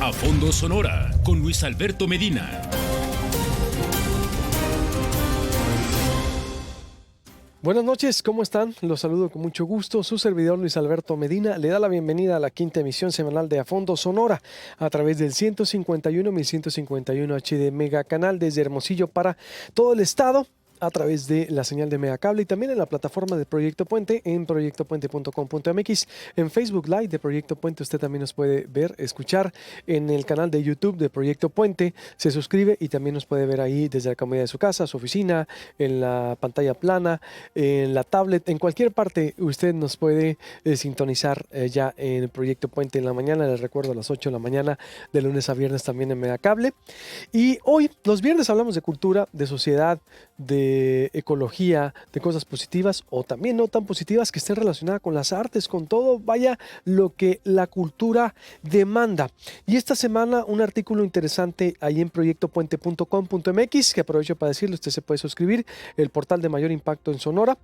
A Fondo Sonora con Luis Alberto Medina. Buenas noches, ¿cómo están? Los saludo con mucho gusto. Su servidor Luis Alberto Medina le da la bienvenida a la quinta emisión semanal de A Fondo Sonora a través del 151.151 HD Mega Canal desde Hermosillo para todo el estado, a través de la señal de Megacable y también en la plataforma de Proyecto Puente en proyectopuente.com.mx. En Facebook Live de Proyecto Puente usted también nos puede ver, escuchar en el canal de YouTube de Proyecto Puente. Se suscribe y también nos puede ver ahí desde la comodidad de su casa, su oficina, en la pantalla plana, en la tablet, en cualquier parte usted nos puede sintonizar ya en el Proyecto Puente en la mañana. Les recuerdo a las 8 de la mañana de lunes a viernes también en Megacable. Y hoy, los viernes, hablamos de cultura, de sociedad, de ecología, de cosas positivas o también no tan positivas que estén relacionadas con las artes, con todo, vaya, lo que la cultura demanda. Y esta semana un artículo interesante ahí en proyectopuente.com.mx, que aprovecho para decirle, usted se puede suscribir, el portal de mayor impacto en Sonora.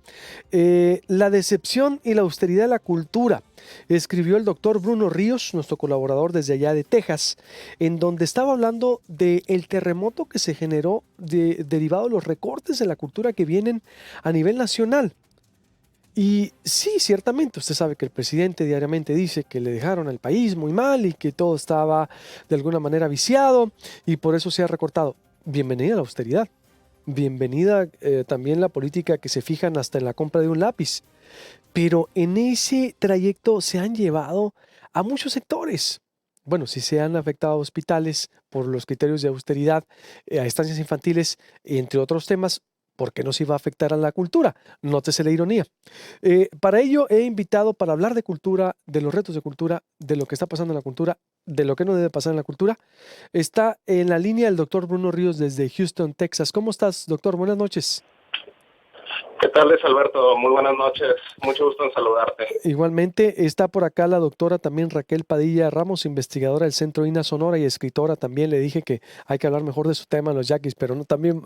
La decepción y la austeridad de la cultura, escribió el doctor Bruno Ríos, nuestro colaborador desde allá de Texas, en donde estaba hablando del terremoto que se generó derivado de los recortes de la cultura que vienen a nivel nacional. Y sí, ciertamente, usted sabe que el presidente diariamente dice que le dejaron al país muy mal y que todo estaba de alguna manera viciado y por eso se ha recortado. Bienvenida a la austeridad. Bienvenida también la política que se fijan hasta en la compra de un lápiz. Pero en ese trayecto se han llevado a muchos sectores. Bueno, sí se han afectado a hospitales por los criterios de austeridad, a estancias infantiles, entre otros temas, ¿por qué no se iba a afectar a la cultura? Nótese la ironía. Para ello he invitado para hablar de cultura, de los retos de cultura, de lo que está pasando en la cultura, de lo que no debe pasar en la cultura. Está en la línea el doctor Bruno Ríos desde Houston, Texas. ¿Cómo estás, doctor? Buenas noches. ¿Qué tal, Luis Alberto? Muy buenas noches. Mucho gusto en saludarte. Igualmente está por acá la doctora también Raquel Padilla Ramos, investigadora del Centro INA Sonora y escritora. También le dije que hay que hablar mejor de su tema, los yaquis, pero no, también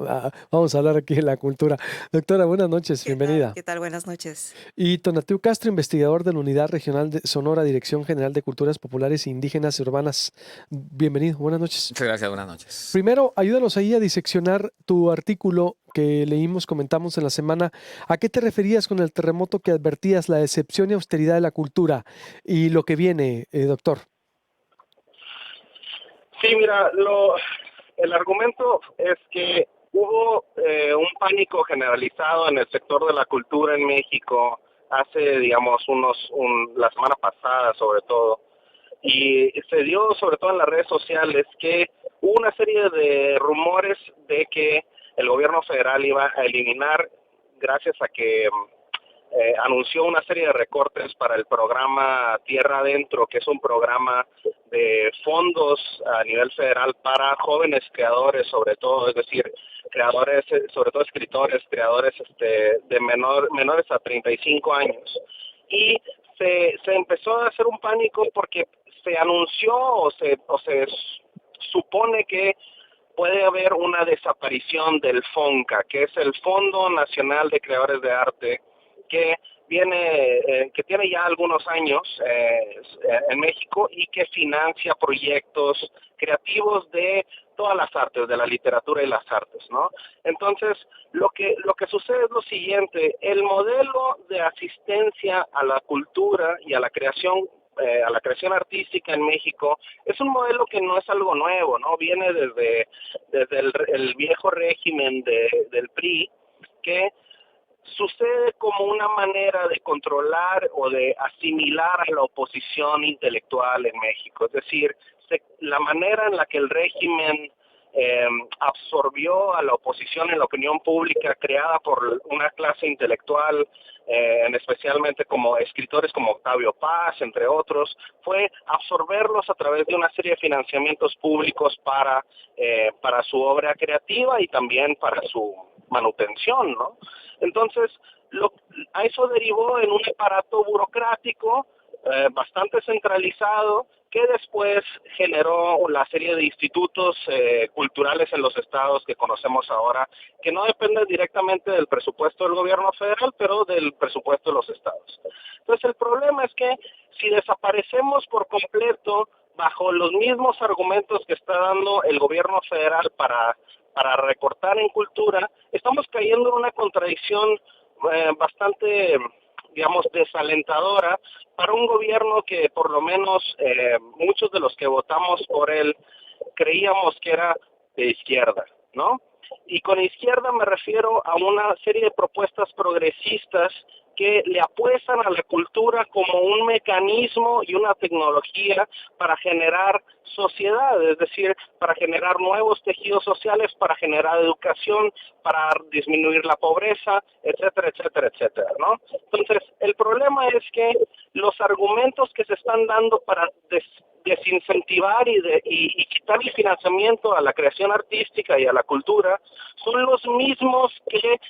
vamos a hablar aquí de la cultura. Doctora, buenas noches, bienvenida. ¿Qué tal? Buenas noches. Y Tonatiuh Castro, investigador de la Unidad Regional de Sonora, Dirección General de Culturas Populares e Indígenas y Urbanas. Bienvenido, buenas noches. Muchas gracias, buenas noches. Primero, ayúdanos ahí a diseccionar tu artículo que leímos, comentamos en la semana. ¿A qué te referías con el terremoto que advertías, la decepción y austeridad de la cultura y lo que viene, doctor? Sí, mira, el argumento es que hubo un pánico generalizado en el sector de la cultura en México hace, digamos, la semana pasada sobre todo, y se dio sobre todo en las redes sociales que hubo una serie de rumores de que el gobierno federal iba a eliminar, gracias a que anunció una serie de recortes para el programa Tierra Adentro, que es un programa de fondos a nivel federal para jóvenes creadores, sobre todo, es decir, creadores, sobre todo escritores, creadores de menores a 35 años. Y se empezó a hacer un pánico porque se anunció o se supone que puede haber una desaparición del FONCA, que es el Fondo Nacional de Creadores de Arte, que tiene ya algunos años en México y que financia proyectos creativos de todas las artes, de la literatura y las artes, ¿no? Entonces, lo que sucede es lo siguiente: el modelo de asistencia a la cultura y a la creación artística en México es un modelo que no es algo nuevo, ¿no? Viene desde el viejo régimen del PRI, que sucede como una manera de controlar o de asimilar a la oposición intelectual en México. Es decir, la manera en la que el régimen absorbió a la oposición en la opinión pública creada por una clase intelectual, especialmente como escritores como Octavio Paz, entre otros, fue absorberlos a través de una serie de financiamientos públicos para su obra creativa y también para su manutención, ¿no? Entonces, a eso derivó en un aparato burocrático bastante centralizado, que después generó la serie de institutos culturales en los estados que conocemos ahora, que no dependen directamente del presupuesto del gobierno federal, pero del presupuesto de los estados. Entonces, el problema es que si desaparecemos por completo bajo los mismos argumentos que está dando el gobierno federal para recortar en cultura, estamos cayendo en una contradicción bastante, digamos, desalentadora para un gobierno que por lo menos muchos de los que votamos por él creíamos que era de izquierda, ¿no? Y con izquierda me refiero a una serie de propuestas progresistas que le apuestan a la cultura como un mecanismo y una tecnología para generar sociedad, es decir, para generar nuevos tejidos sociales, para generar educación, para disminuir la pobreza, etcétera, etcétera, etcétera, ¿no? Entonces, el problema es que los argumentos que se están dando para desincentivar y quitar el financiamiento a la creación artística y a la cultura son los mismos que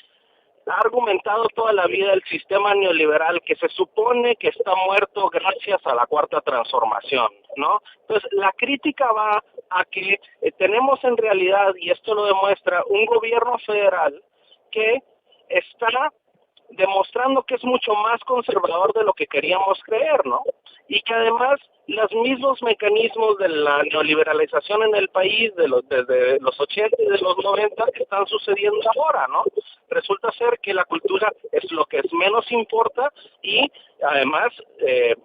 ha argumentado toda la vida el sistema neoliberal, que se supone que está muerto gracias a la cuarta transformación, ¿no? Entonces, la crítica va a que tenemos en realidad, y esto lo demuestra, un gobierno federal que está demostrando que es mucho más conservador de lo que queríamos creer, ¿no? Y que además los mismos mecanismos de la neoliberalización en el país desde los 80 y de los 90 están sucediendo ahora, ¿no? Resulta ser que la cultura es lo que menos importa y además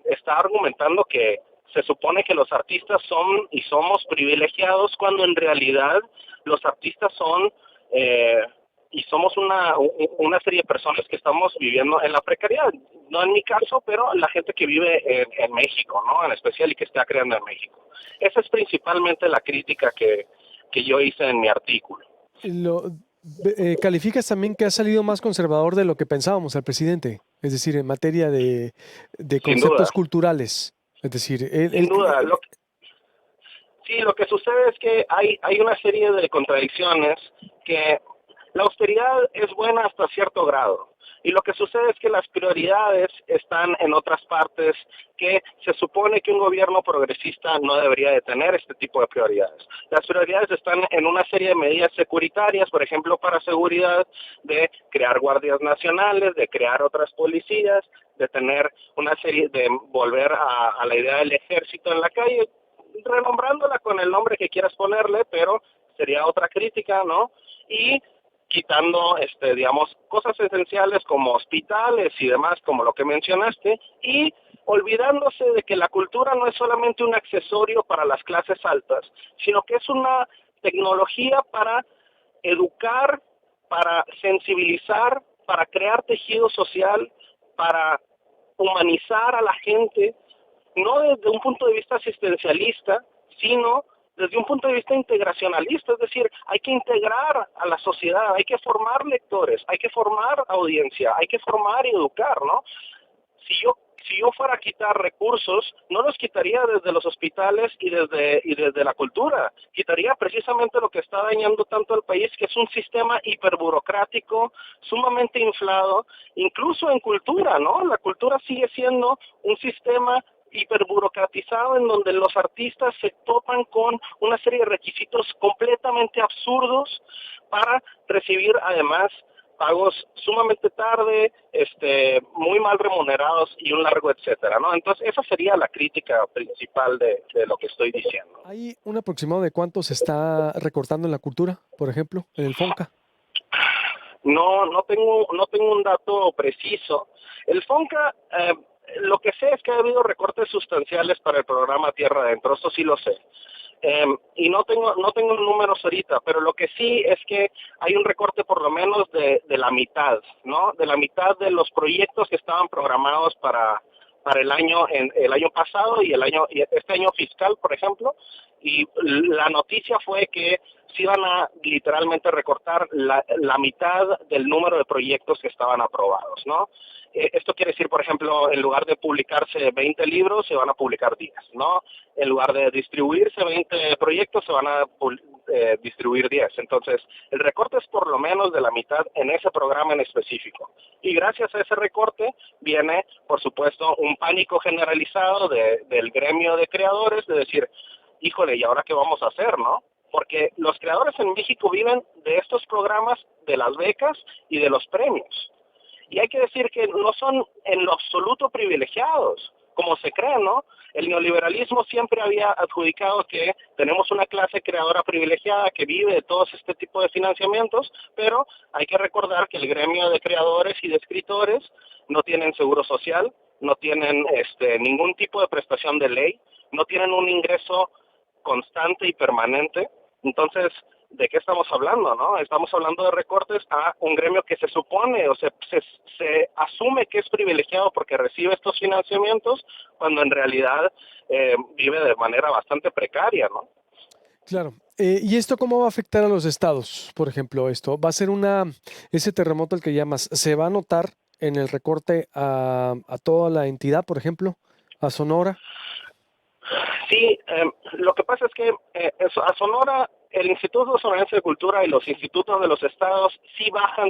está argumentando que se supone que los artistas son y somos privilegiados cuando en realidad los artistas son y somos una serie de personas que estamos viviendo en la precariedad. No en mi caso, pero la gente que vive en México, ¿no? En especial y que está creando en México. Esa es principalmente la crítica que yo hice en mi artículo. Calificas también que ha salido más conservador de lo que pensábamos al presidente, es decir, en materia de Sin duda, conceptos culturales. Es decir, sin duda. Lo que sucede es que hay una serie de contradicciones que la austeridad es buena hasta cierto grado. Y lo que sucede es que las prioridades están en otras partes que se supone que un gobierno progresista no debería de tener este tipo de prioridades. Las prioridades están en una serie de medidas securitarias, por ejemplo, para seguridad, de crear guardias nacionales, de crear otras policías, de tener una serie, de volver a la idea del ejército en la calle, renombrándola con el nombre que quieras ponerle, pero sería otra crítica, ¿no? Y quitando, digamos, cosas esenciales como hospitales y demás, como lo que mencionaste, y olvidándose de que la cultura no es solamente un accesorio para las clases altas, sino que es una tecnología para educar, para sensibilizar, para crear tejido social, para humanizar a la gente, no desde un punto de vista asistencialista, sino desde un punto de vista integracionalista, es decir, hay que integrar a la sociedad, hay que formar lectores, hay que formar audiencia, hay que formar y educar, ¿no? Si yo fuera a quitar recursos, no los quitaría desde los hospitales y desde la cultura, quitaría precisamente lo que está dañando tanto al país, que es un sistema hiperburocrático, sumamente inflado, incluso en cultura, ¿no? La cultura sigue siendo un sistema hiperburocratizado en donde los artistas se topan con una serie de requisitos completamente absurdos para recibir además pagos sumamente tarde, muy mal remunerados y un largo etcétera, ¿no? Entonces esa sería la crítica principal de lo que estoy diciendo. ¿Hay un aproximado de cuánto se está recortando en la cultura, por ejemplo, en el FONCA? No tengo un dato preciso. El FONCA, lo que sé es que ha habido recortes sustanciales para el programa Tierra Adentro, eso sí lo sé. Y no tengo números ahorita, pero lo que sí es que hay un recorte por lo menos de la mitad, ¿no? De la mitad de los proyectos que estaban programados para el año pasado y este año fiscal, por ejemplo, y la noticia fue que se iban a literalmente recortar la mitad del número de proyectos que estaban aprobados, ¿no? Esto quiere decir, por ejemplo, en lugar de publicarse 20 libros, se van a publicar 10, ¿no? En lugar de distribuirse 20 proyectos, se van a distribuir 10. Entonces, el recorte es por lo menos de la mitad en ese programa en específico. Y gracias a ese recorte viene, por supuesto, un pánico generalizado del gremio de creadores, de decir, híjole, ¿y ahora qué vamos a hacer, no? Porque los creadores en México viven de estos programas, de las becas y de los premios. Y hay que decir que no son en lo absoluto privilegiados. como se cree, ¿no? El neoliberalismo siempre había adjudicado que tenemos una clase creadora privilegiada que vive de todos este tipo de financiamientos, pero hay que recordar que el gremio de creadores y de escritores no tienen seguro social, no tienen ningún tipo de prestación de ley, no tienen un ingreso constante y permanente. Entonces, ¿de qué estamos hablando, no? Estamos hablando de recortes a un gremio que se supone o se asume que es privilegiado porque recibe estos financiamientos, cuando en realidad vive de manera bastante precaria, ¿no? Claro. ¿Y esto cómo va a afectar a los estados? Por ejemplo, esto va a ser ese terremoto el que llamas, ¿se va a notar en el recorte a toda la entidad, por ejemplo, a Sonora? Sí, lo que pasa es que a Sonora, el Instituto Sonorense de Cultura y los institutos de los estados sí bajan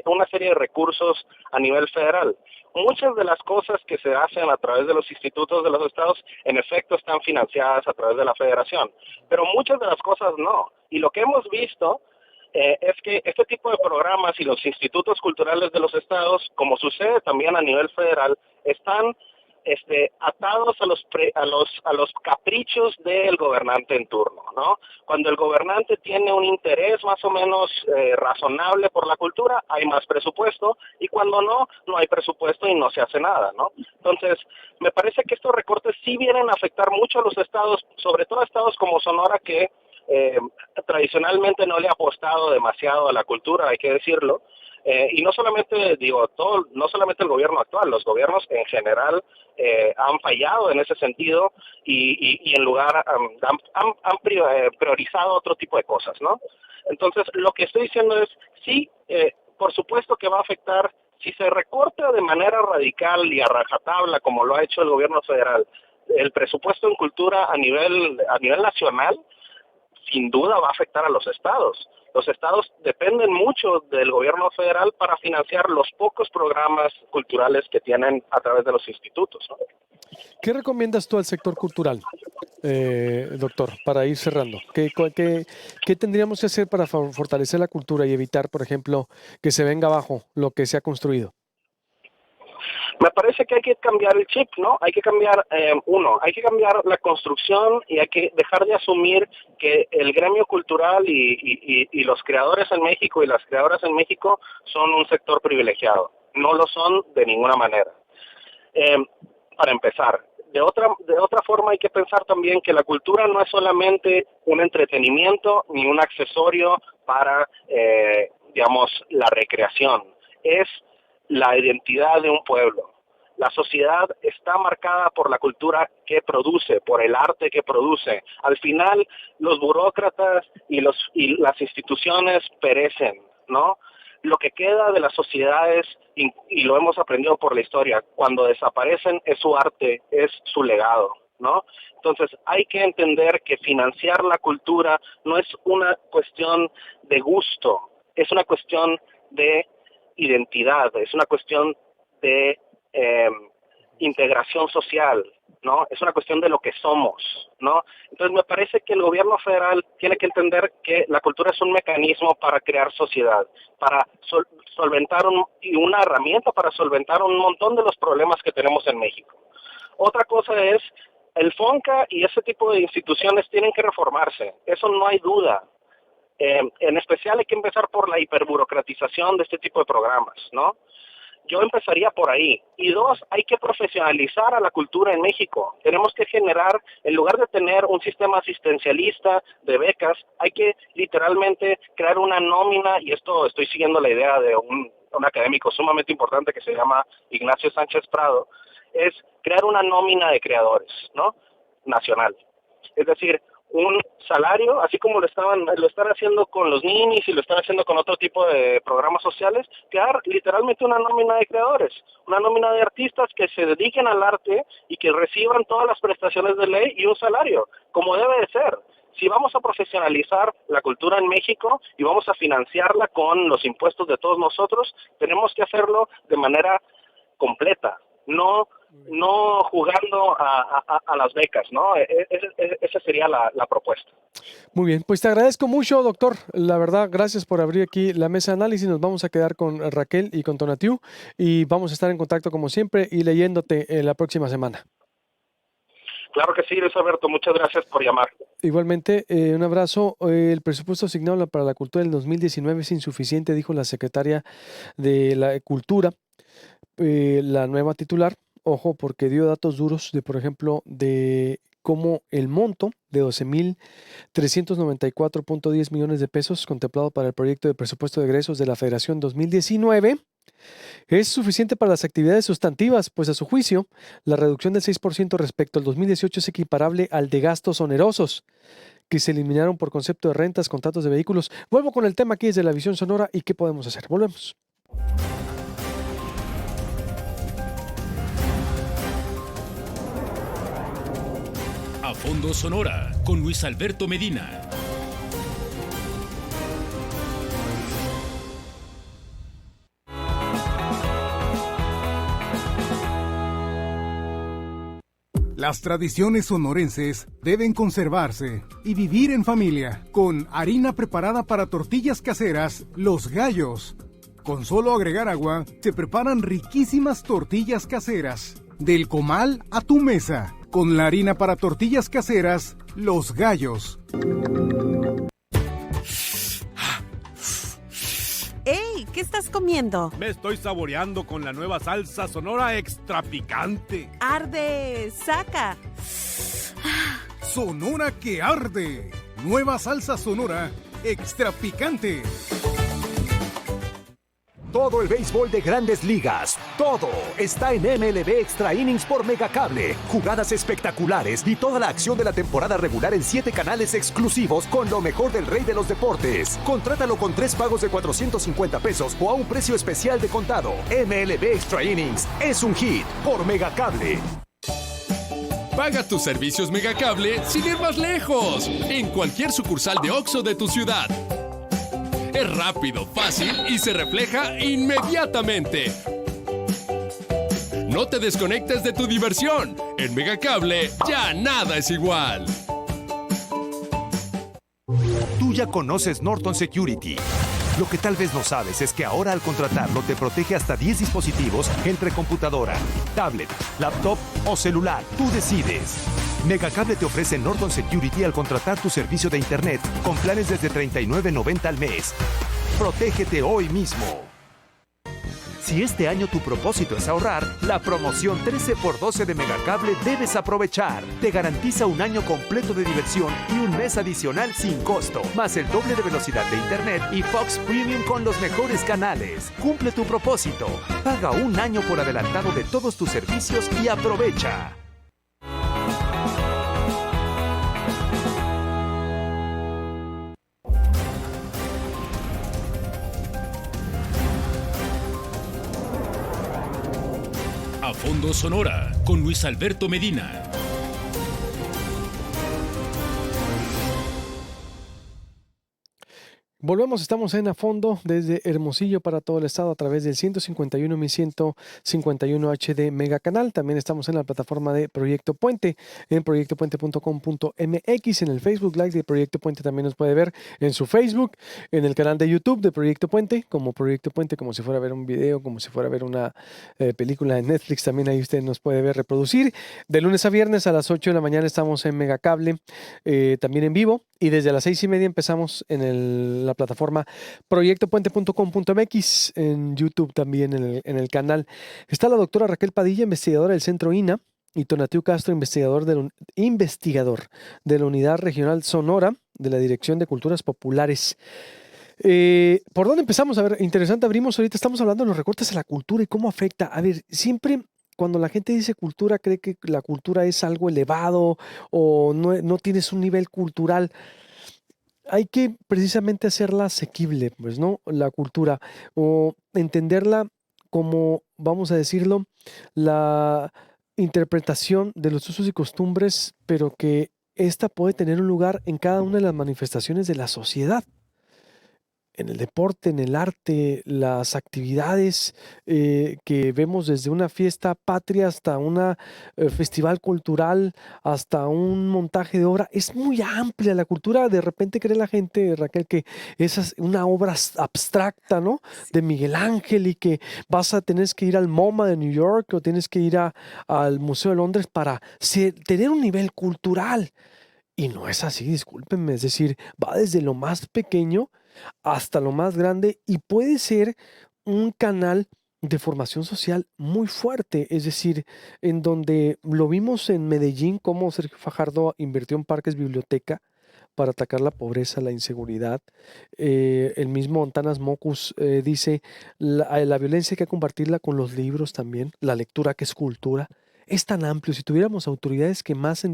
una serie de recursos a nivel federal. Muchas de las cosas que se hacen a través de los institutos de los estados, en efecto, están financiadas a través de la federación, pero muchas de las cosas no. Y lo que hemos visto es que este tipo de programas y los institutos culturales de los estados, como sucede también a nivel federal, están atados a los caprichos del gobernante en turno, ¿no? Cuando el gobernante tiene un interés más o menos razonable por la cultura, hay más presupuesto, y cuando no, no hay presupuesto y no se hace nada, ¿no? Entonces, me parece que estos recortes sí vienen a afectar mucho a los estados, sobre todo a estados como Sonora, que tradicionalmente no le ha apostado demasiado a la cultura, hay que decirlo. Y no solamente, no solamente el gobierno actual, los gobiernos en general han fallado en ese sentido y en lugar han priorizado otro tipo de cosas, ¿no? Entonces, lo que estoy diciendo es, sí, por supuesto que va a afectar, si se recorta de manera radical y a rajatabla, como lo ha hecho el gobierno federal, el presupuesto en cultura a nivel nacional, sin duda va a afectar a los estados. Los estados dependen mucho del gobierno federal para financiar los pocos programas culturales que tienen a través de los institutos, ¿no? ¿Qué recomiendas tú al sector cultural, doctor, para ir cerrando? ¿Qué tendríamos que hacer para fortalecer la cultura y evitar, por ejemplo, que se venga abajo lo que se ha construido? Me parece que hay que cambiar el chip, ¿no? Hay que cambiar, hay que cambiar la construcción y hay que dejar de asumir que el gremio cultural y los creadores en México y las creadoras en México son un sector privilegiado. No lo son de ninguna manera. Para empezar, de otra forma hay que pensar también que la cultura no es solamente un entretenimiento ni un accesorio para, la recreación. Es la identidad de un pueblo. La sociedad está marcada por la cultura que produce, por el arte que produce. Al final, los burócratas y las instituciones perecen, ¿no? Lo que queda de las sociedades, y lo hemos aprendido por la historia, cuando desaparecen es su arte, es su legado, ¿no? Entonces hay que entender que financiar la cultura no es una cuestión de gusto, es una cuestión de identidad, es una cuestión de integración social, ¿no? Es una cuestión de lo que somos, ¿no? Entonces me parece que el gobierno federal tiene que entender que la cultura es un mecanismo para crear sociedad, para solventar una herramienta para solventar un montón de los problemas que tenemos en México. Otra cosa es, el FONCA y ese tipo de instituciones tienen que reformarse, eso no hay duda. En especial hay que empezar por la hiperburocratización de este tipo de programas, ¿no? Yo empezaría por ahí. Y dos, hay que profesionalizar a la cultura en México. Tenemos que generar, en lugar de tener un sistema asistencialista de becas, hay que literalmente crear una nómina, y esto estoy siguiendo la idea de un académico sumamente importante que se llama Ignacio Sánchez Prado, es crear una nómina de creadores, ¿no? Nacional. Es decir, un salario, así como lo están haciendo con los ninis y lo están haciendo con otro tipo de programas sociales, crear literalmente una nómina de creadores, una nómina de artistas que se dediquen al arte y que reciban todas las prestaciones de ley y un salario, como debe de ser. Si vamos a profesionalizar la cultura en México y vamos a financiarla con los impuestos de todos nosotros, tenemos que hacerlo de manera completa, no jugando a las becas, ¿no? Esa sería la propuesta. Muy bien, pues te agradezco mucho, doctor. La verdad, gracias por abrir aquí la mesa de análisis. Nos vamos a quedar con Raquel y con Tonatiu y vamos a estar en contacto como siempre y leyéndote la próxima semana. Claro que sí, Luis Alberto, muchas gracias por llamar. Igualmente, un abrazo. El presupuesto asignado para la cultura del 2019 es insuficiente, dijo la secretaria de la Cultura, la nueva titular. Ojo, porque dio datos duros de, por ejemplo, de cómo el monto de 12,394.10 millones de pesos contemplado para el proyecto de presupuesto de egresos de la Federación 2019 es suficiente para las actividades sustantivas, pues a su juicio, la reducción del 6% respecto al 2018 es equiparable al de gastos onerosos, que se eliminaron por concepto de rentas, contratos de vehículos. Vuelvo con el tema aquí desde la visión sonora y qué podemos hacer. Volvemos. A Fondo Sonora con Luis Alberto Medina. Las tradiciones sonorenses deben conservarse y vivir en familia con harina preparada para tortillas caseras Los Gallos. Con solo agregar agua, se preparan riquísimas tortillas caseras. Del comal a tu mesa, con la harina para tortillas caseras Los Gallos. ¡Ey! ¿Qué estás comiendo? Me estoy saboreando con la nueva salsa Sonora extra picante. ¡Arde! ¡Saca! Sonora que arde. Nueva salsa Sonora extra picante. Todo el béisbol de Grandes Ligas, todo está en MLB Extra Innings por Megacable. Jugadas espectaculares y toda la acción de la temporada regular en 7 canales exclusivos con lo mejor del rey de los deportes. Contrátalo con 3 pagos de $450 o a un precio especial de contado. MLB Extra Innings es un hit por Megacable. Paga tus servicios Megacable sin ir más lejos, en cualquier sucursal de OXXO de tu ciudad. Es rápido, fácil y se refleja inmediatamente. No te desconectes de tu diversión. En Megacable ya nada es igual. Tú ya conoces Norton Security. Lo que tal vez no sabes es que ahora al contratarlo te protege hasta 10 dispositivos entre computadora, tablet, laptop o celular. Tú decides. Megacable te ofrece Norton Security al contratar tu servicio de internet con planes desde $39.90 al mes. Protégete hoy mismo. Si este año tu propósito es ahorrar, la promoción 13x12 de Megacable debes aprovechar. Te garantiza un año completo de diversión y un mes adicional sin costo, más el doble de velocidad de internet y Fox Premium con los mejores canales. Cumple tu propósito. Paga un año por adelantado de todos tus servicios y aprovecha. A Fondo Sonora con Luis Alberto Medina. Volvemos, estamos en A Fondo desde Hermosillo para todo el estado a través del 151.151 HD Mega Canal. También estamos en la plataforma de Proyecto Puente en proyectopuente.com.mx. En el Facebook Live de Proyecto Puente también nos puede ver en su Facebook, en el canal de YouTube de Proyecto Puente, como Proyecto Puente, como si fuera a ver un video, como si fuera a ver una película de Netflix. También ahí usted nos puede ver reproducir. De lunes a viernes a las 8 de la mañana estamos en Megacable, también en vivo. Y desde las 6:30 empezamos en la plataforma proyectopuente.com.mx, en YouTube también, en el canal. Está la doctora Raquel Padilla, investigadora del Centro INA, y Tonatiuh Castro, investigador de la Unidad Regional Sonora de la Dirección de Culturas Populares. ¿Por dónde empezamos? A ver, interesante, abrimos ahorita, estamos hablando de los recortes a la cultura y cómo afecta. A ver, siempre cuando la gente dice cultura, cree que la cultura es algo elevado o no tienes un nivel cultural. Hay que precisamente hacerla asequible, pues, ¿no? La cultura, o entenderla como, vamos a decirlo, la interpretación de los usos y costumbres, pero que ésta puede tener un lugar en cada una de las manifestaciones de la sociedad. en el deporte, en el arte, las actividades que vemos desde una fiesta patria hasta un festival cultural, hasta un montaje de obra, es muy amplia la cultura. De repente cree la gente, Raquel, que esa es una obra abstracta, ¿no? De Miguel Ángel y que tienes que ir al MoMA de New York o tienes que ir al Museo de Londres para tener un nivel cultural. Y no es así, discúlpenme, es decir, va desde lo más pequeño hasta lo más grande y puede ser un canal de formación social muy fuerte, es decir, en donde lo vimos en Medellín, cómo Sergio Fajardo invirtió en parques biblioteca para atacar la pobreza, la inseguridad. El mismo Antanas Mockus dice, la violencia hay que combatirla con los libros también, la lectura que es cultura. Es tan amplio. Si tuviéramos autoridades que más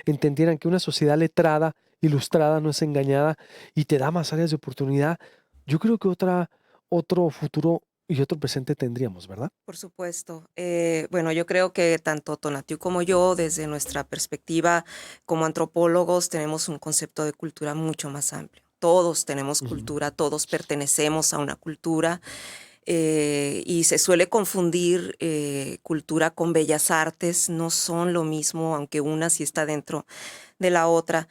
entendieran que una sociedad letrada, ilustrada, no es engañada y te da más áreas de oportunidad, yo creo que otro futuro y otro presente tendríamos, ¿verdad? Por supuesto. Bueno, yo creo que tanto Tonatiuh como yo, desde nuestra perspectiva como antropólogos, tenemos un concepto de cultura mucho más amplio. Todos tenemos cultura, todos pertenecemos a una cultura. Y se suele confundir cultura con bellas artes, no son lo mismo, aunque una sí está dentro de la otra.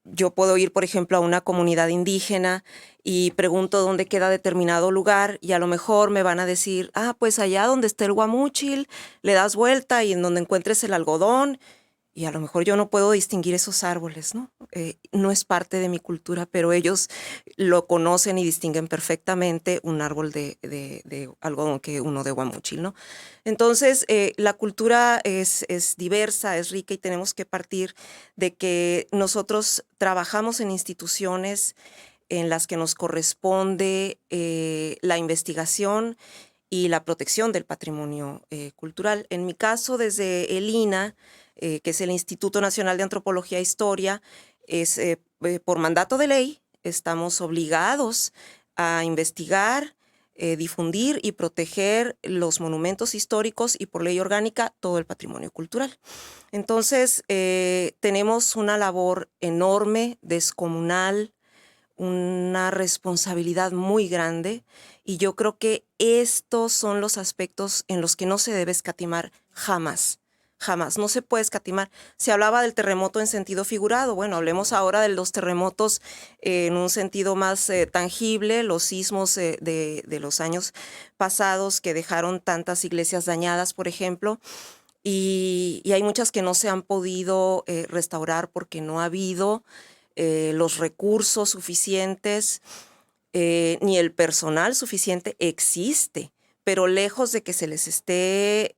Yo puedo ir, por ejemplo, a una comunidad indígena y pregunto dónde queda determinado lugar y a lo mejor me van a decir, pues allá donde está el guamúchil, le das vuelta y en donde encuentres el algodón. Y a lo mejor yo no puedo distinguir esos árboles, ¿no? No es parte de mi cultura, pero ellos lo conocen y distinguen perfectamente un árbol de algodón que uno de guamúchil, ¿no? Entonces, la cultura es diversa, es rica y tenemos que partir de que nosotros trabajamos en instituciones en las que nos corresponde la investigación y la protección del patrimonio cultural. En mi caso, desde el INAH, que es el Instituto Nacional de Antropología e Historia, por mandato de ley, estamos obligados a investigar, difundir y proteger los monumentos históricos y por ley orgánica todo el patrimonio cultural. Entonces, tenemos una labor enorme, descomunal, una responsabilidad muy grande y yo creo que estos son los aspectos en los que no se debe escatimar jamás. Jamás, no se puede escatimar. Se hablaba del terremoto en sentido figurado. Bueno, hablemos ahora de los terremotos en un sentido más tangible, los sismos de los años pasados que dejaron tantas iglesias dañadas, por ejemplo, y hay muchas que no se han podido restaurar porque no ha habido los recursos suficientes ni el personal suficiente. Existe, pero lejos de que se les esté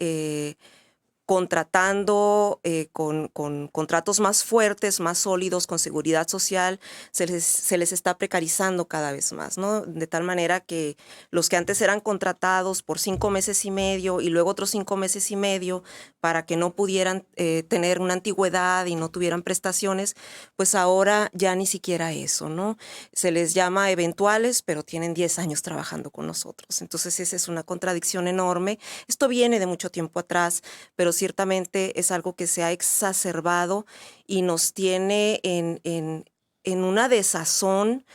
contratando con contratos más fuertes, más sólidos, con seguridad social, se les está precarizando cada vez más, ¿no? De tal manera que los que antes eran contratados por 5 meses y medio y luego otros 5 meses y medio para que no pudieran tener una antigüedad y no tuvieran prestaciones, pues ahora ya ni siquiera eso, ¿no? Se les llama eventuales, pero tienen 10 años trabajando con nosotros. Entonces esa es una contradicción enorme. Esto viene de mucho tiempo atrás, pero ciertamente es algo que se ha exacerbado y nos tiene en una desazón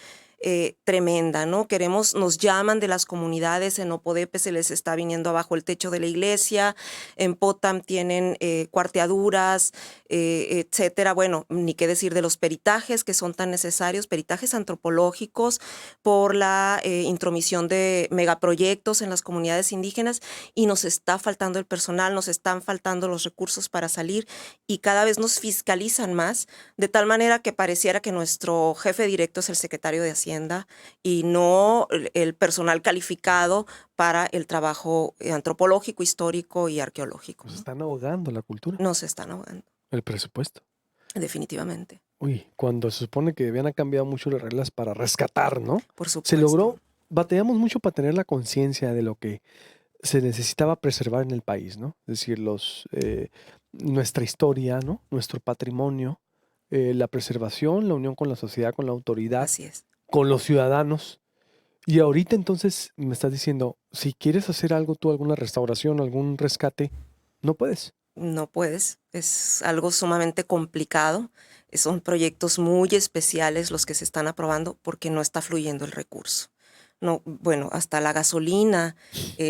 tremenda, ¿no? Nos llaman de las comunidades, en Opodepe se les está viniendo abajo el techo de la iglesia, en Potam tienen cuarteaduras, etcétera. Bueno, ni qué decir de los peritajes que son tan necesarios, peritajes antropológicos por la intromisión de megaproyectos en las comunidades indígenas y nos está faltando el personal, nos están faltando los recursos para salir y cada vez nos fiscalizan más, de tal manera que pareciera que nuestro jefe directo es el secretario de Hacienda y no el personal calificado para el trabajo antropológico, histórico y arqueológico. Nos están ahogando la cultura. Nos están ahogando. El presupuesto. Definitivamente. Uy, cuando se supone que habían cambiado mucho las reglas para rescatar, ¿no? Por supuesto. Se logró, batallamos mucho para tener la conciencia de lo que se necesitaba preservar en el país, ¿no? Es decir, nuestra historia, ¿no? Nuestro patrimonio, la preservación, la unión con la sociedad, con la autoridad. Así es. Con los ciudadanos. Y ahorita entonces me estás diciendo, si quieres hacer algo tú, alguna restauración, algún rescate, no puedes. no puedes. Es algo sumamente complicado. Son proyectos muy especiales los que se están aprobando porque no está fluyendo el recurso. No, bueno, hasta la gasolina,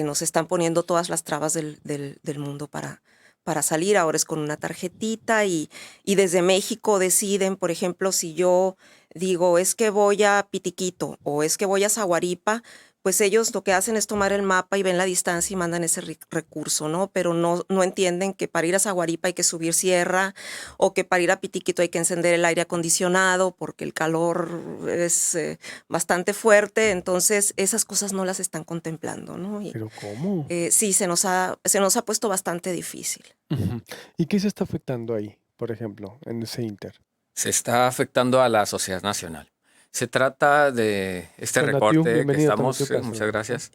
nos están poniendo todas las trabas del mundo para salir. Ahora es con una tarjetita y desde México deciden, por ejemplo, si yo digo, es que voy a Pitiquito o es que voy a Zaguaripa, pues ellos lo que hacen es tomar el mapa y ven la distancia y mandan ese recurso, ¿no? Pero no entienden que para ir a Zaguaripa hay que subir sierra o que para ir a Pitiquito hay que encender el aire acondicionado porque el calor es bastante fuerte. Entonces, esas cosas no las están contemplando, ¿no? ¿Pero cómo? Sí, se nos ha puesto bastante difícil. Ujú. ¿Y qué se está afectando ahí, por ejemplo, en ese inter? Se está afectando a la sociedad nacional. Se trata de este Tonatiu, recorte que bienvenido, estamos, Tonatiu Castro. muchas gracias,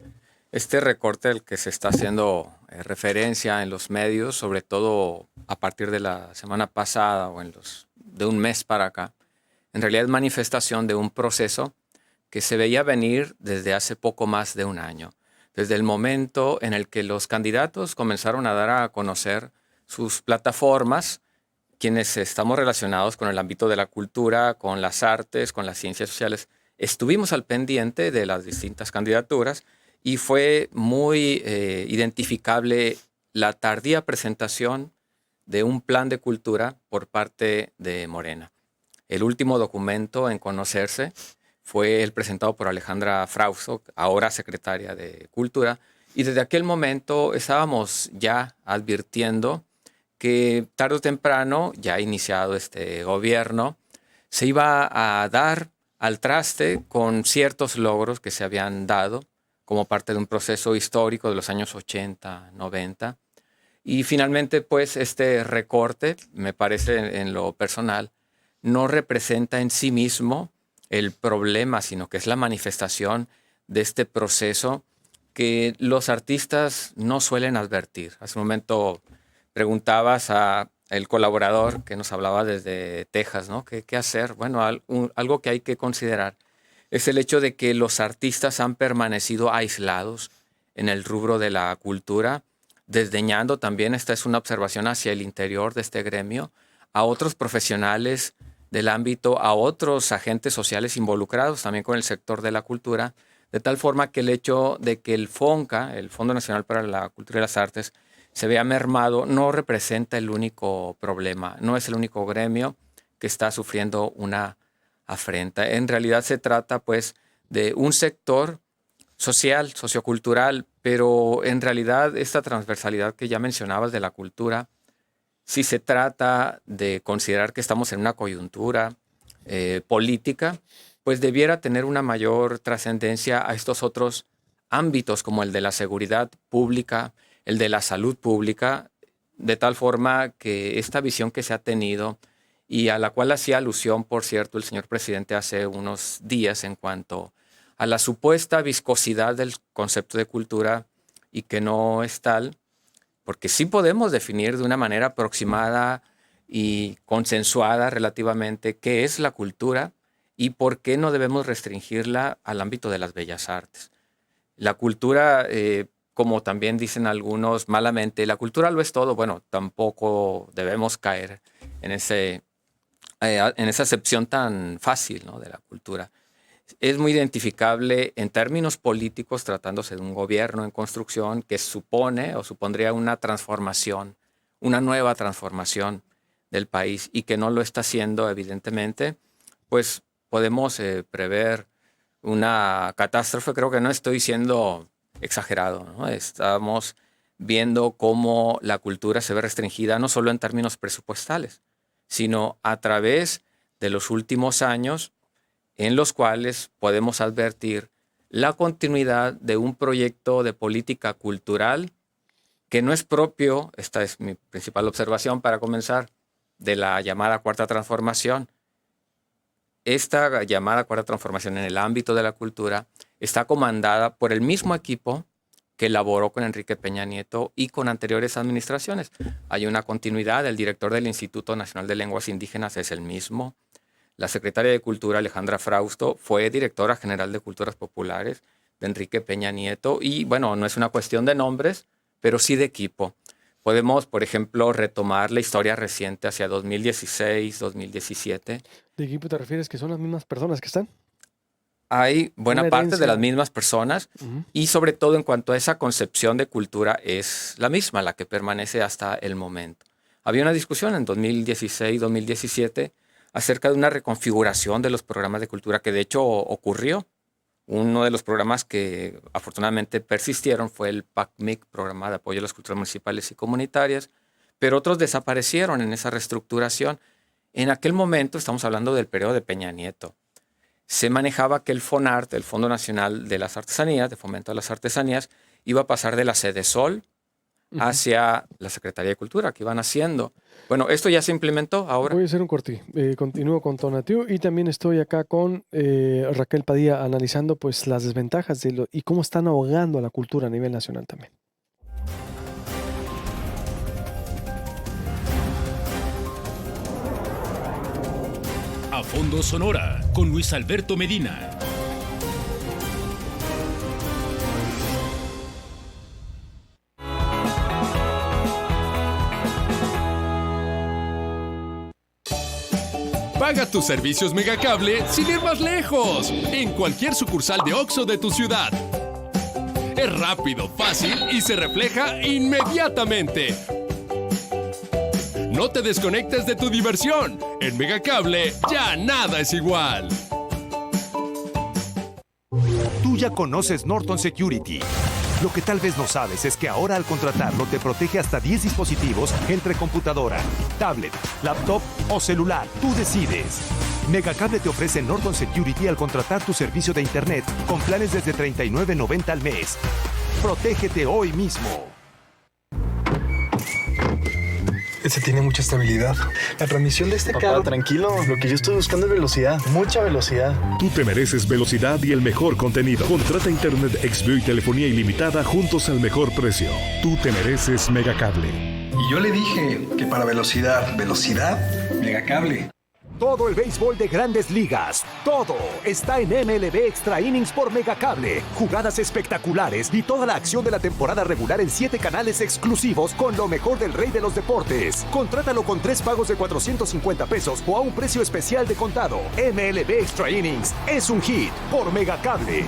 este recorte al que se está haciendo referencia en los medios, sobre todo a partir de la semana pasada o de un mes para acá, en realidad es manifestación de un proceso que se veía venir desde hace poco más de un año, desde el momento en el que los candidatos comenzaron a dar a conocer sus plataformas, quienes estamos relacionados con el ámbito de la cultura, con las artes, con las ciencias sociales, estuvimos al pendiente de las distintas candidaturas y fue muy identificable la tardía presentación de un plan de cultura por parte de Morena. El último documento en conocerse fue el presentado por Alejandra Frausto, ahora secretaria de Cultura, y desde aquel momento estábamos ya advirtiendo que tarde o temprano, ya iniciado este gobierno, se iba a dar al traste con ciertos logros que se habían dado como parte de un proceso histórico de los años 80, 90. Y finalmente, pues, este recorte, me parece en lo personal, no representa en sí mismo el problema, sino que es la manifestación de este proceso que los artistas no suelen advertir. Hace un momento preguntabas a el colaborador que nos hablaba desde Texas, ¿no? ¿Qué hacer? Bueno, algo que hay que considerar es el hecho de que los artistas han permanecido aislados en el rubro de la cultura, desdeñando también, esta es una observación hacia el interior de este gremio, a otros profesionales del ámbito, a otros agentes sociales involucrados también con el sector de la cultura, de tal forma que el hecho de que el FONCA, el Fondo Nacional para la Cultura y las Artes, se vea mermado, no representa el único problema, no es el único gremio que está sufriendo una afrenta. En realidad se trata pues de un sector social, sociocultural, pero en realidad esta transversalidad que ya mencionabas de la cultura, si se trata de considerar que estamos en una coyuntura política, pues debiera tener una mayor trascendencia a estos otros ámbitos como el de la seguridad pública, el de la salud pública, de tal forma que esta visión que se ha tenido y a la cual hacía alusión, por cierto, el señor presidente hace unos días en cuanto a la supuesta viscosidad del concepto de cultura y que no es tal, porque sí podemos definir de una manera aproximada y consensuada relativamente qué es la cultura y por qué no debemos restringirla al ámbito de las bellas artes. La cultura, como también dicen algunos malamente, la cultura lo es todo. Bueno, tampoco debemos caer en esa acepción tan fácil, ¿no?, de la cultura. Es muy identificable en términos políticos, tratándose de un gobierno en construcción que supone o supondría una transformación, una nueva transformación del país y que no lo está haciendo, evidentemente, pues podemos prever una catástrofe. Creo que no estoy siendo exagerado, ¿no? Estamos viendo cómo la cultura se ve restringida no solo en términos presupuestales, sino a través de los últimos años en los cuales podemos advertir la continuidad de un proyecto de política cultural que no es propio, esta es mi principal observación para comenzar, de la llamada Cuarta Transformación. Esta llamada Cuarta Transformación en el ámbito de la cultura está comandada por el mismo equipo que elaboró con Enrique Peña Nieto y con anteriores administraciones. Hay una continuidad, el director del Instituto Nacional de Lenguas Indígenas es el mismo. La secretaria de Cultura, Alejandra Frausto, fue directora general de Culturas Populares de Enrique Peña Nieto y, bueno, no es una cuestión de nombres, pero sí de equipo. Podemos, por ejemplo, retomar la historia reciente hacia 2016, 2017. ¿De equipo te refieres que son las mismas personas que están? Hay buena Una parte de herencia. las mismas personas y sobre todo en cuanto a esa concepción de cultura es la misma, la que permanece hasta el momento. Había una discusión en 2016, 2017 acerca de una reconfiguración de los programas de cultura que de hecho ocurrió. Uno de los programas que afortunadamente persistieron fue el PACMIC, Programa de Apoyo a las Culturas Municipales y Comunitarias, pero otros desaparecieron en esa reestructuración. En aquel momento, estamos hablando del periodo de Peña Nieto, se manejaba que el FONART, el Fondo Nacional de las Artesanías, de Fomento a las Artesanías, iba a pasar de la Sedesol hacia la Secretaría de Cultura, que iban haciendo. Bueno, esto ya se implementó ahora. Voy a hacer un corte. Continúo con Tonatiuh y también estoy acá con Raquel Padilla analizando pues las desventajas y cómo están ahogando a la cultura a nivel nacional también. A Fondo Sonora con Luis Alberto Medina. Paga tus servicios Megacable sin ir más lejos, en cualquier sucursal de OXXO de tu ciudad. Es rápido, fácil y se refleja inmediatamente. No te desconectes de tu diversión. En Megacable ya nada es igual. Tú ya conoces Norton Security. Lo que tal vez no sabes es que ahora al contratarlo te protege hasta 10 dispositivos entre computadora, tablet, laptop o celular. Tú decides. Megacable te ofrece Norton Security al contratar tu servicio de internet con planes desde $39.90 al mes. Protégete hoy mismo. Este tiene mucha estabilidad. La transmisión de este carro, tranquilo. Lo que yo estoy buscando es velocidad, mucha velocidad. Tú te mereces velocidad y el mejor contenido. Contrata Internet XView y telefonía ilimitada juntos al mejor precio. Tú te mereces Megacable. Y yo le dije que para velocidad, Megacable. Todo el béisbol de Grandes Ligas, todo está en MLB Extra Innings por Megacable. Jugadas espectaculares y toda la acción de la temporada regular en 7 canales exclusivos con lo mejor del rey de los deportes. Contrátalo con 3 pagos de $450 o a un precio especial de contado. MLB Extra Innings es un hit por Megacable.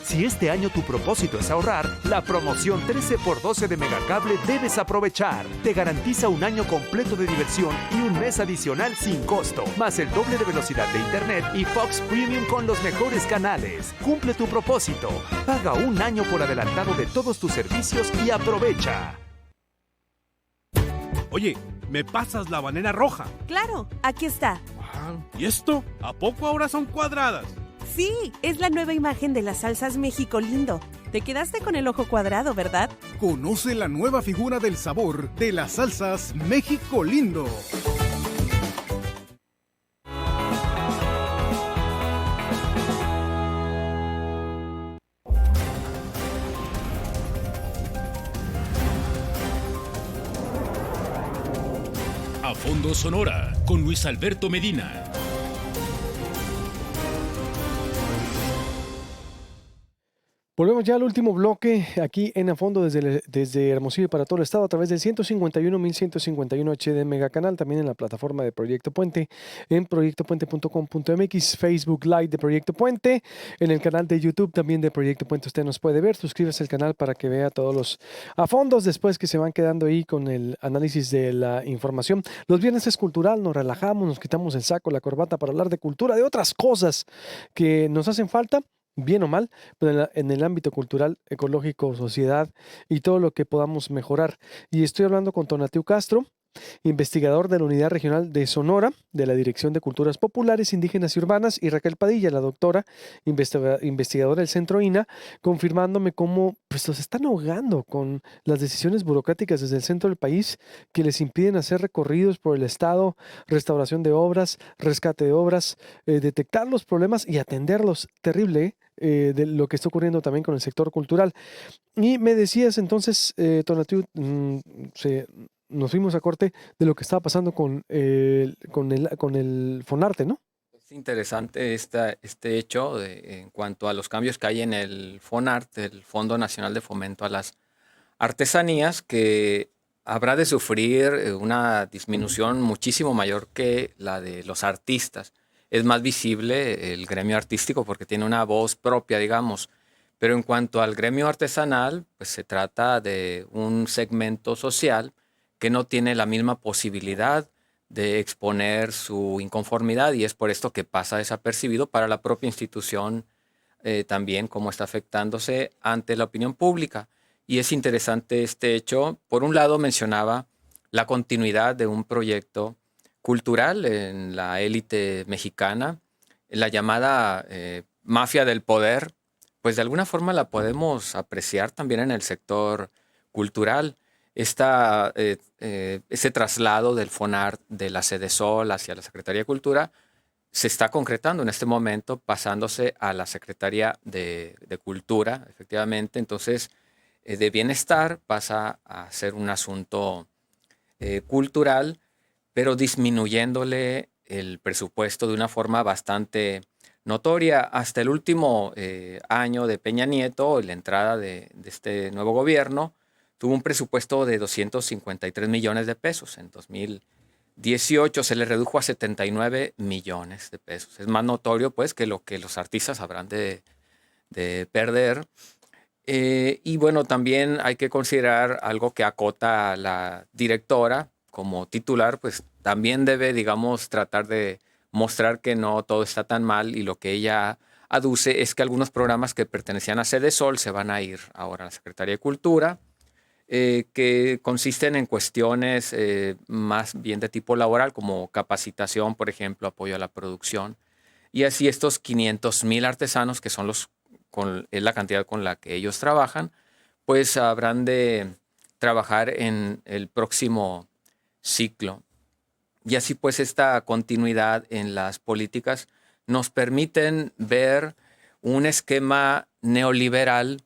Si este año tu propósito es ahorrar, la promoción 13x12 de Megacable debes aprovechar. Te garantiza un año completo de diversión y un mes adicional sin costo, más el doble de velocidad de internet y Fox Premium con los mejores canales. Cumple tu propósito. Paga un año por adelantado de todos tus servicios y aprovecha. Oye, ¿me pasas la habanera roja? Claro, aquí está. ¿Y esto? ¿A poco ahora son cuadradas? Sí, es la nueva imagen de las salsas México Lindo. Te quedaste con el ojo cuadrado, ¿verdad? Conoce la nueva figura del sabor de las salsas México Lindo. A Fondo Sonora con Luis Alberto Medina. Volvemos ya al último bloque aquí en A Fondo desde Hermosillo para todo el estado a través del 151.151 HD Mega Canal, también en la plataforma de Proyecto Puente, en proyectopuente.com.mx, Facebook Live de Proyecto Puente, en el canal de YouTube también de Proyecto Puente usted nos puede ver. Suscríbase al canal para que vea todos los A Fondos después que se van quedando ahí con el análisis de la información. Los viernes es cultural, nos relajamos, nos quitamos el saco, la corbata para hablar de cultura, de otras cosas que nos hacen falta, bien o mal, pero en el ámbito cultural, ecológico, sociedad y todo lo que podamos mejorar. Y estoy hablando con Tonatiuh Castro, investigador de la Unidad Regional de Sonora, de la Dirección de Culturas Populares, Indígenas y Urbanas, y Raquel Padilla, la doctora, investigadora del Centro INA, confirmándome cómo pues, los están ahogando con las decisiones burocráticas desde el centro del país que les impiden hacer recorridos por el Estado, restauración de obras, rescate de obras, detectar los problemas y atenderlos. Terrible, de lo que está ocurriendo también con el sector cultural. Y me decías entonces, Tonatiuh, nos fuimos a corte de lo que estaba pasando con el Fonarte, ¿no? Es interesante este hecho en cuanto a los cambios que hay en el FONART, el Fondo Nacional de Fomento a las Artesanías, que habrá de sufrir una disminución muchísimo mayor que la de los artistas. Es más visible el gremio artístico porque tiene una voz propia, digamos. Pero en cuanto al gremio artesanal, pues se trata de un segmento social que no tiene la misma posibilidad de exponer su inconformidad y es por esto que pasa desapercibido para la propia institución también cómo está afectándose ante la opinión pública. Y es interesante este hecho. Por un lado mencionaba la continuidad de un proyecto cultural en la élite mexicana, la llamada mafia del poder, pues de alguna forma la podemos apreciar también en el sector cultural. Ese traslado del FONART de la Sedesol hacia la Secretaría de Cultura se está concretando en este momento, pasándose a la Secretaría de Cultura, efectivamente. Entonces, de bienestar pasa a ser un asunto cultural, pero disminuyéndole el presupuesto de una forma bastante notoria. Hasta el último año de Peña Nieto, la entrada de este nuevo gobierno, tuvo un presupuesto de 253 millones de pesos. En 2018 se le redujo a 79 millones de pesos. Es más notorio, pues, que lo que los artistas habrán de perder. Y bueno, también hay que considerar algo que acota la directora como titular, pues también debe, digamos, tratar de mostrar que no todo está tan mal, y lo que ella aduce es que algunos programas que pertenecían a Sedesol se van a ir ahora a la Secretaría de Cultura, que consisten en cuestiones más bien de tipo laboral, como capacitación, por ejemplo, apoyo a la producción. Y así estos 500,000 artesanos, que son es la cantidad con la que ellos trabajan, pues habrán de trabajar en el próximo ciclo. Y así pues esta continuidad en las políticas nos permiten ver un esquema neoliberal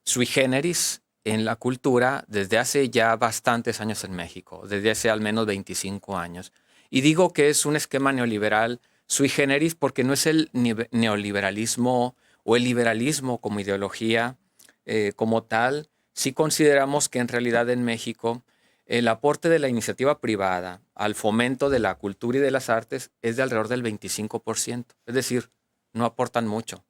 sui generis en la cultura desde hace ya bastantes años en México, desde hace al menos 25 años. Y digo que es un esquema neoliberal sui generis porque no es el neoliberalismo o el liberalismo como ideología como tal. Si consideramos que en realidad en México el aporte de la iniciativa privada al fomento de la cultura y de las artes es de alrededor del 25%. Es decir, no aportan mucho.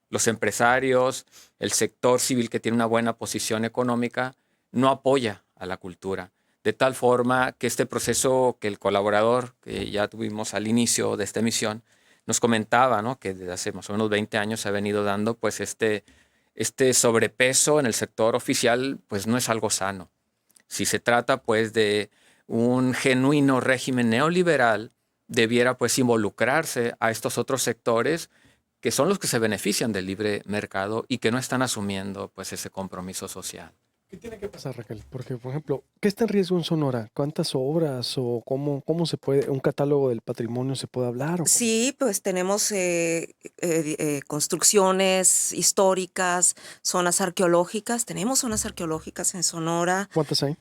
Los empresarios, el sector civil que tiene una buena posición económica, no apoya a la cultura. De tal forma que este proceso que el colaborador que ya tuvimos al inicio de esta emisión nos comentaba, ¿no?, que desde hace más o menos 20 años se ha venido dando, pues este sobrepeso en el sector oficial, pues no es algo sano. Si se trata pues de un genuino régimen neoliberal, debiera pues involucrarse a estos otros sectores que son los que se benefician del libre mercado y que no están asumiendo pues ese compromiso social. ¿Qué tiene que pasar, Raquel? Porque, por ejemplo, ¿qué está en riesgo en Sonora? ¿Cuántas obras o cómo se puede, un catálogo del patrimonio se puede hablar? ¿O sí, pues tenemos construcciones históricas, zonas arqueológicas. Tenemos zonas arqueológicas en Sonora. ¿Cuántas hay?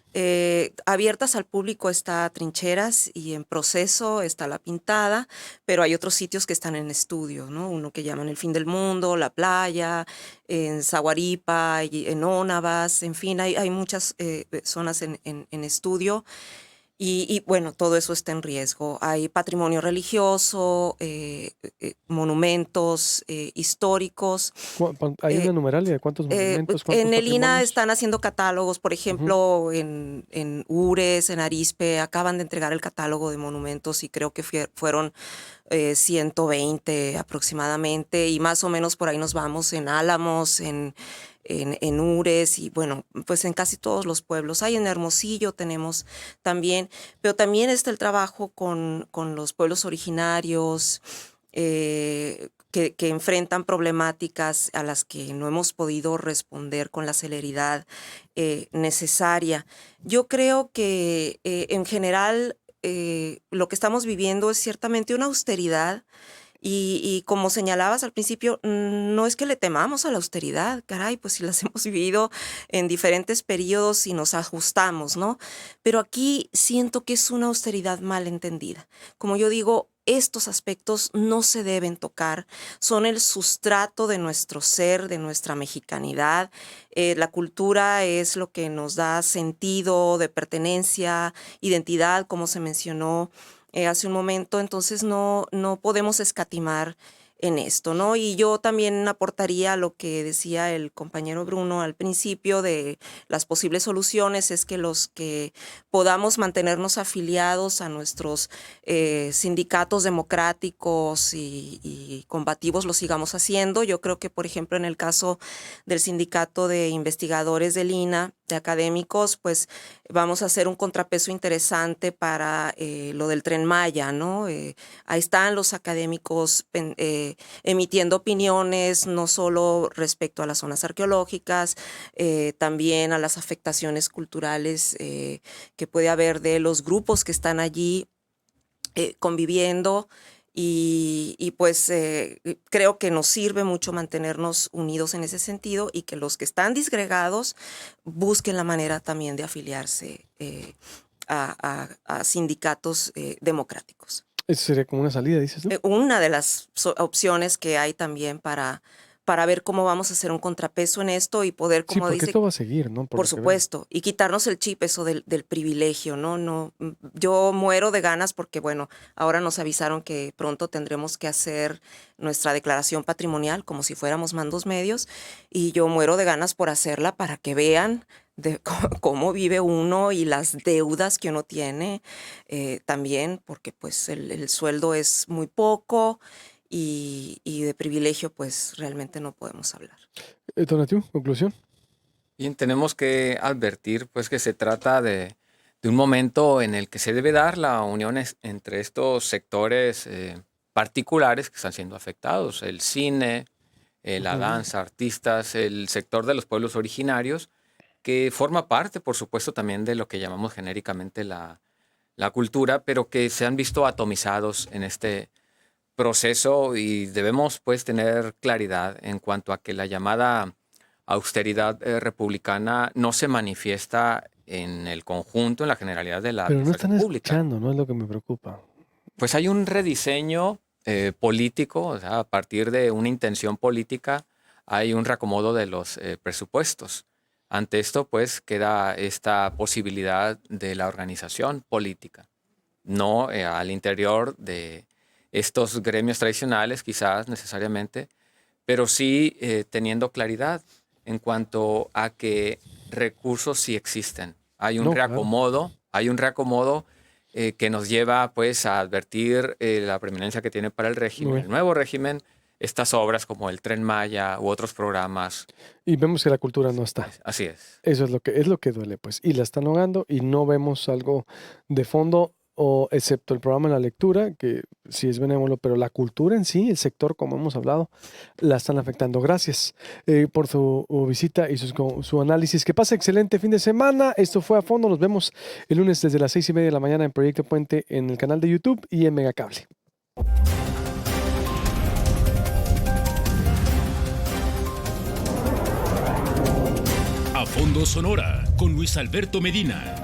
Abiertas al público está Trincheras y en proceso está La Pintada, pero hay otros sitios que están en estudio, ¿no? Uno que llaman El Fin del Mundo, La Playa, en Zaguaripa, en Ónavas, en fin, hay muchas zonas en estudio. Y bueno, todo eso está en riesgo. Hay patrimonio religioso, monumentos históricos. ¿Hay una numeralia de cuántos monumentos? En el INAH están haciendo catálogos, por ejemplo, en Ures, en Arizpe, acaban de entregar el catálogo de monumentos y creo que fueron 120 aproximadamente, y más o menos por ahí nos vamos en Álamos, en Ures y bueno, pues en casi todos los pueblos. Hay en Hermosillo tenemos también, pero también está el trabajo con los pueblos originarios que enfrentan problemáticas a las que no hemos podido responder con la celeridad necesaria. Yo creo que en general lo que estamos viviendo es ciertamente una austeridad. Y como señalabas al principio, no es que le temamos a la austeridad, caray, pues si las hemos vivido en diferentes periodos y nos ajustamos, ¿no? Pero aquí siento que es una austeridad mal entendida. Como yo digo, estos aspectos no se deben tocar, son el sustrato de nuestro ser, de nuestra mexicanidad. La cultura es lo que nos da sentido de pertenencia, identidad, como se mencionó hace un momento, entonces no podemos escatimar en esto, ¿no? Y yo también aportaría lo que decía el compañero Bruno al principio de las posibles soluciones, es que los que podamos mantenernos afiliados a nuestros sindicatos democráticos y combativos lo sigamos haciendo. Yo creo que, por ejemplo, en el caso del sindicato de investigadores del INAH, de académicos, pues vamos a hacer un contrapeso interesante para lo del Tren Maya, ¿no? Ahí están los académicos emitiendo opiniones, no solo respecto a las zonas arqueológicas, también a las afectaciones culturales que puede haber de los grupos que están allí conviviendo. Y pues creo que nos sirve mucho mantenernos unidos en ese sentido y que los que están disgregados busquen la manera también de afiliarse a sindicatos democráticos. Eso sería como una salida, dices, ¿no? Una de las opciones que hay también para ver cómo vamos a hacer un contrapeso en esto y poder, como porque dice, esto va a seguir, ¿no? Por supuesto, y quitarnos el chip eso del privilegio, ¿no? Yo muero de ganas porque, bueno, ahora nos avisaron que pronto tendremos que hacer nuestra declaración patrimonial como si fuéramos mandos medios, y yo muero de ganas por hacerla para que vean de cómo vive uno y las deudas que uno tiene también, porque pues el sueldo es muy poco. Y de privilegio, pues realmente no podemos hablar. Tonatiuh, conclusión. Bien, tenemos que advertir pues que se trata de un momento en el que se debe dar la unión entre estos sectores particulares que están siendo afectados: el cine, la danza, artistas, el sector de los pueblos originarios, que forma parte, por supuesto, también de lo que llamamos genéricamente la cultura, pero que se han visto atomizados en este proceso, y debemos pues tener claridad en cuanto a que la llamada austeridad republicana no se manifiesta en el conjunto, en la generalidad de la Pero no están República. escuchando, no es lo que me preocupa. Pues hay un rediseño político, o sea, a partir de una intención política hay un reacomodo de los presupuestos. Ante esto pues queda esta posibilidad de la organización política, no al interior de estos gremios tradicionales, quizás necesariamente, pero sí teniendo claridad en cuanto a que recursos sí existen. Hay un reacomodo, que nos lleva pues a advertir la preeminencia que tiene para el régimen, el nuevo régimen, estas obras como el Tren Maya u otros programas. Y vemos que la cultura no está. Así es. Eso es lo que duele, pues. Y la están ahogando y no vemos algo de fondo, o excepto el programa de la lectura, que sí es benévolo, pero la cultura en sí, el sector, como hemos hablado, la están afectando. Gracias por su visita y su análisis. Que pase excelente fin de semana. Esto fue A Fondo. Nos vemos el lunes desde las 6:30 de la mañana en Proyecto Puente, en el canal de YouTube y en Megacable. A Fondo Sonora con Luis Alberto Medina.